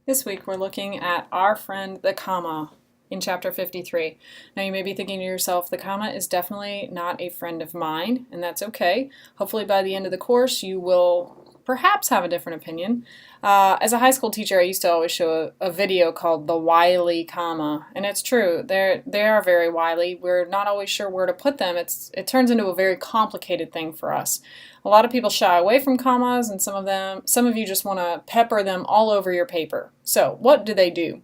This week we're looking at our friend the comma in chapter 53. Now you may be thinking to yourself, the comma is definitely not a friend of mine, and that's okay. Hopefully by the end of the course you will perhaps have a different opinion. As a high school teacher, I used to always show a video called the wily comma, and it's true, they are very wily. We're not always sure where to put them. It turns into a very complicated thing for us. A lot of people shy away from commas, and some of you just want to pepper them all over your paper. So what do?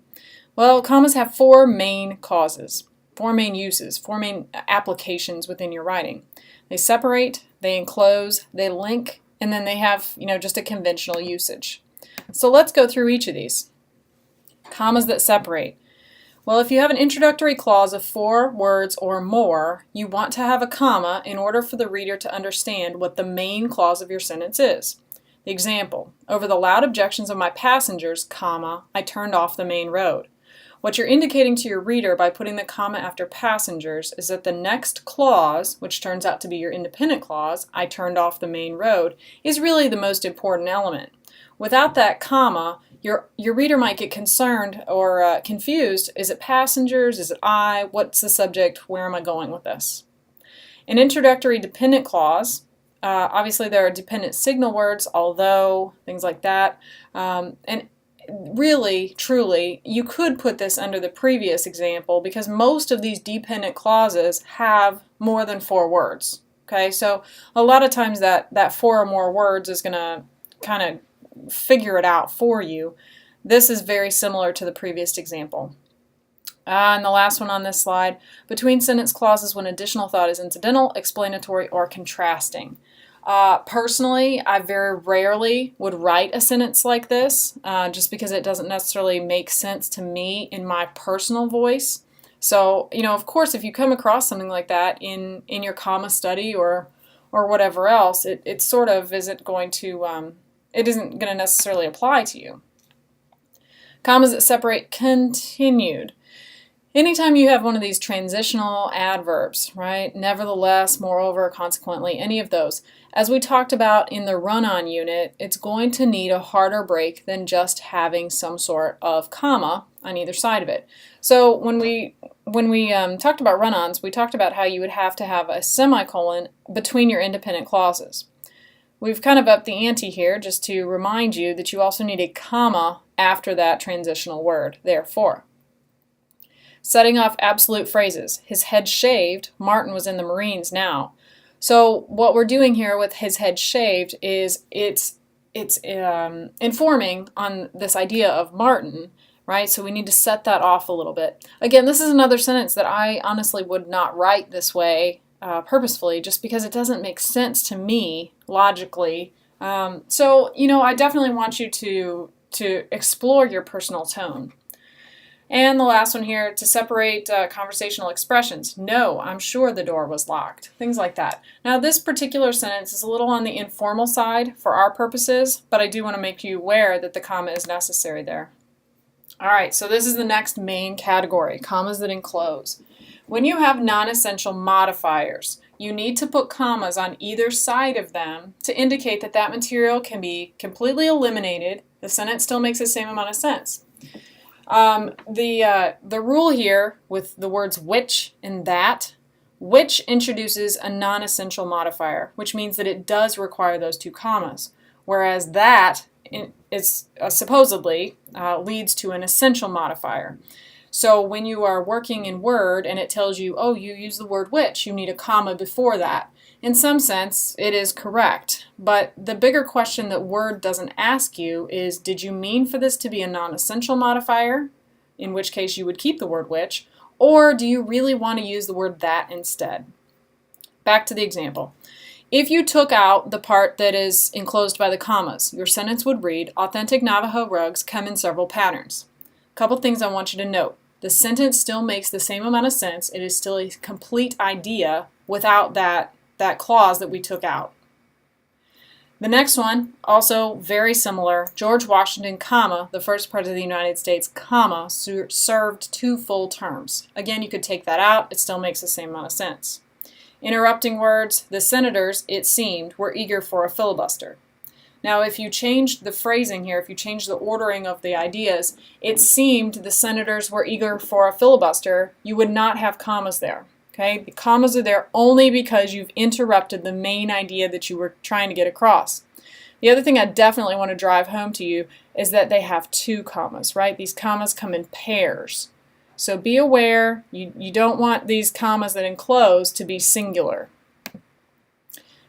Well, commas have four main causes, four main uses, four main applications within your writing. They separate, they enclose, they link, and then they have, just a conventional usage. So let's go through each of these. Commas that separate. Well, if you have an introductory clause of 4 words or more, you want to have a comma in order for the reader to understand what the main clause of your sentence is. The example, over the loud objections of my passengers, comma, I turned off the main road. What you're indicating to your reader by putting the comma after passengers is that the next clause, which turns out to be your independent clause, I turned off the main road, is really the most important element. Without that comma, your reader might get concerned or confused. Is it passengers? Is it I? What's the subject? Where am I going with this? An introductory dependent clause, obviously there are dependent signal words, although, things like that. And really, truly, you could put this under the previous example because most of these dependent clauses have more than 4 words. Okay, so a lot of times that 4 or more words is going to kind of figure it out for you. This is very similar to the previous example. And the last one on this slide, between sentence clauses when additional thought is incidental, explanatory, or contrasting. Personally, I very rarely would write a sentence like this just because it doesn't necessarily make sense to me in my personal voice. So, of course, if you come across something like that in your comma study or whatever else, it sort of isn't going to it isn't going to necessarily apply to you. Commas that separate continued. Anytime you have one of these transitional adverbs, right? Nevertheless, moreover, consequently, any of those. As we talked about in the run-on unit, it's going to need a harder break than just having some sort of comma on either side of it. So when we talked about run-ons, we talked about how you would have to have a semicolon between your independent clauses. We've kind of upped the ante here just to remind you that you also need a comma after that transitional word, therefore. Setting off absolute phrases. His head shaved, Martin was in the Marines now. So what we're doing here with his head shaved is it's informing on this idea of Martin, right? So we need to set that off a little bit. Again, this is another sentence that I honestly would not write this way purposefully just because it doesn't make sense to me logically. So, I definitely want you to explore your personal tone. And the last one here, to separate conversational expressions. No, I'm sure the door was locked. Things like that. Now, this particular sentence is a little on the informal side for our purposes, but I do want to make you aware that the comma is necessary there. All right, so this is the next main category, commas that enclose. When you have non-essential modifiers, you need to put commas on either side of them to indicate that that material can be completely eliminated. The sentence still makes the same amount of sense. The rule here with the words which and that, which introduces a non-essential modifier, which means that it does require those 2 commas, whereas that is supposedly leads to an essential modifier. So when you are working in Word and it tells you, oh, you use the word which, you need a comma before that. In some sense, it is correct. But the bigger question that Word doesn't ask you is, did you mean for this to be a non-essential modifier, in which case you would keep the word which, or do you really want to use the word that instead? Back to the example. If you took out the part that is enclosed by the commas, your sentence would read, authentic Navajo rugs come in several patterns. A couple things I want you to note. The sentence still makes the same amount of sense. It is still a complete idea without that clause that we took out. The next one, also very similar. George Washington, comma, the first president of the United States, comma, served 2 full terms. Again, you could take that out. It still makes the same amount of sense. Interrupting words, the senators, it seemed, were eager for a filibuster. Now, if you changed the phrasing here, if you changed the ordering of the ideas, it seemed the senators were eager for a filibuster, you would not have commas there. Okay? The commas are there only because you've interrupted the main idea that you were trying to get across. The other thing I definitely want to drive home to you is that they have 2 commas, right? These commas come in pairs. So be aware, you don't want these commas that enclose to be singular.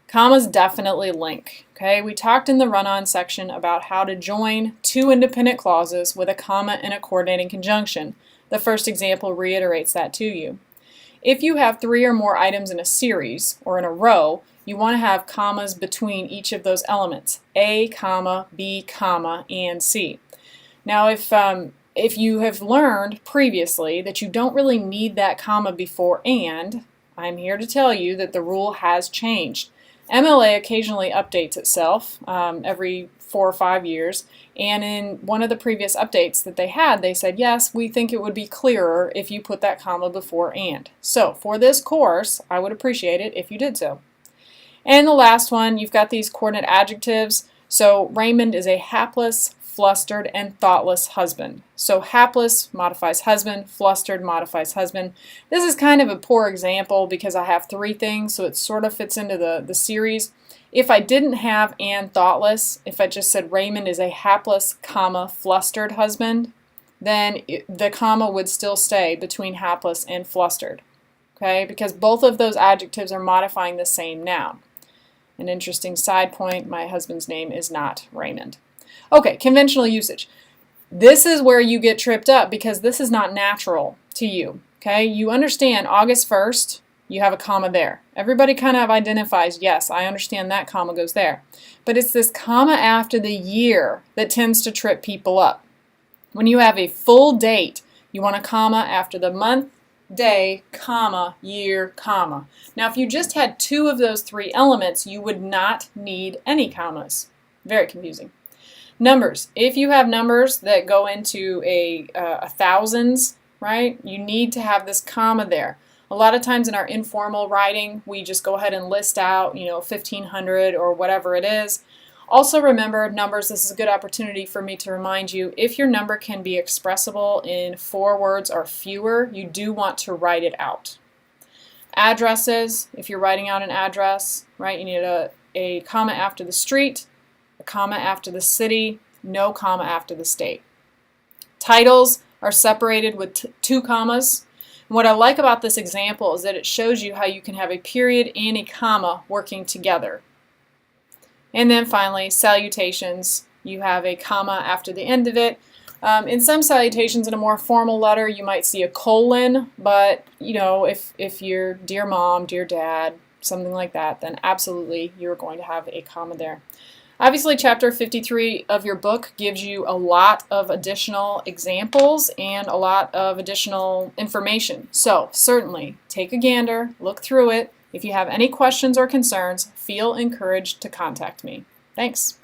Commas definitely link. Okay, we talked in the run-on section about how to join 2 independent clauses with a comma and a coordinating conjunction. The first example reiterates that to you. If you have 3 or more items in a series or in a row, you want to have commas between each of those elements, A, comma, B, comma, and C. Now, if you have learned previously that you don't really need that comma before and, I'm here to tell you that the rule has changed. MLA occasionally updates itself every 4 or 5 years, and in one of the previous updates that they had, they said, yes, we think it would be clearer if you put that comma before and. So for this course, I would appreciate it if you did so. And the last one, you've got these coordinate adjectives. So Raymond is a hapless, flustered, and thoughtless husband. So hapless modifies husband, flustered modifies husband. This is kind of a poor example because I have 3 things, so it sort of fits into the series. If I didn't have and thoughtless, if I just said Raymond is a hapless, comma, flustered husband, then the comma would still stay between hapless and flustered. Okay, because both of those adjectives are modifying the same noun. An interesting side point, my husband's name is not Raymond. Okay, conventional usage. This is where you get tripped up because this is not natural to you. Okay, you understand August 1st, you have a comma there. Everybody kind of identifies, yes, I understand that comma goes there. But it's this comma after the year that tends to trip people up. When you have a full date, you want a comma after the month, day, comma, year, comma. Now, if you just had 2 of those 3 elements, you would not need any commas. Very confusing. Numbers. If you have numbers that go into a thousands, right, you need to have this comma there. A lot of times in our informal writing, we just go ahead and list out, 1,500 or whatever it is. Also remember, numbers, this is a good opportunity for me to remind you, if your number can be expressible in 4 words or fewer, you do want to write it out. Addresses, if you're writing out an address, right, you need a comma after the street, a comma after the city, no comma after the state. Titles are separated with 2 commas. And what I like about this example is that it shows you how you can have a period and a comma working together. And then finally, salutations. You have a comma after the end of it. In some salutations in a more formal letter, you might see a colon, but if you're dear mom, dear dad, something like that, then absolutely you're going to have a comma there. Obviously, chapter 53 of your book gives you a lot of additional examples and a lot of additional information. So certainly take a gander, look through it. If you have any questions or concerns, feel encouraged to contact me. Thanks.